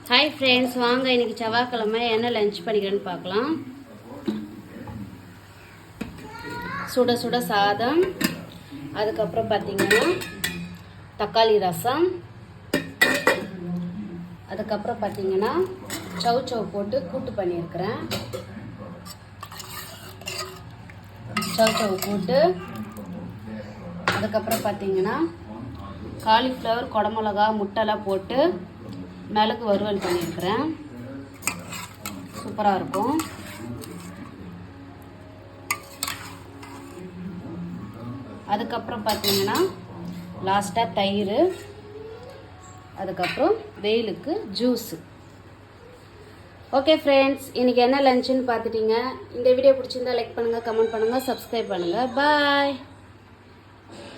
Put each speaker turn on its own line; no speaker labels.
Hi friends, வாங்க இன்றைக்கி செவ்வாய்க்கிழமை என்ன லஞ்ச் பண்ணிக்கிறேன்னு பார்க்கலாம். சுட சுட சாதம், அதுக்கப்புறம் பார்த்திங்கன்னா தக்காளி ரசம், அதுக்கப்புறம் பார்த்திங்கன்னா சவ் போட்டு கூட்டு பண்ணியிருக்கிறேன். சவ் கூட்டு, அதுக்கப்புறம் பார்த்திங்கன்னா காலிஃப்ளவர், குடமிளகா, முட்டைலாம் போட்டு மிளகு வறுவல் பண்ணியிருக்கிறேன். சூப்பராக இருக்கும். அதுக்கப்புறம் பார்த்தீங்கன்னா லாஸ்ட்டாக தயிர், அதுக்கப்புறம் வெயிலுக்கு ஜூஸு. ஓகே ஃப்ரெண்ட்ஸ், இன்றைக்கி என்ன லஞ்சுன்னு பார்த்துட்டீங்க. இந்த வீடியோ பிடிச்சிருந்தா லைக் பண்ணுங்கள், கமெண்ட் பண்ணுங்கள், சப்ஸ்கிரைப் பண்ணுங்கள். பாய்.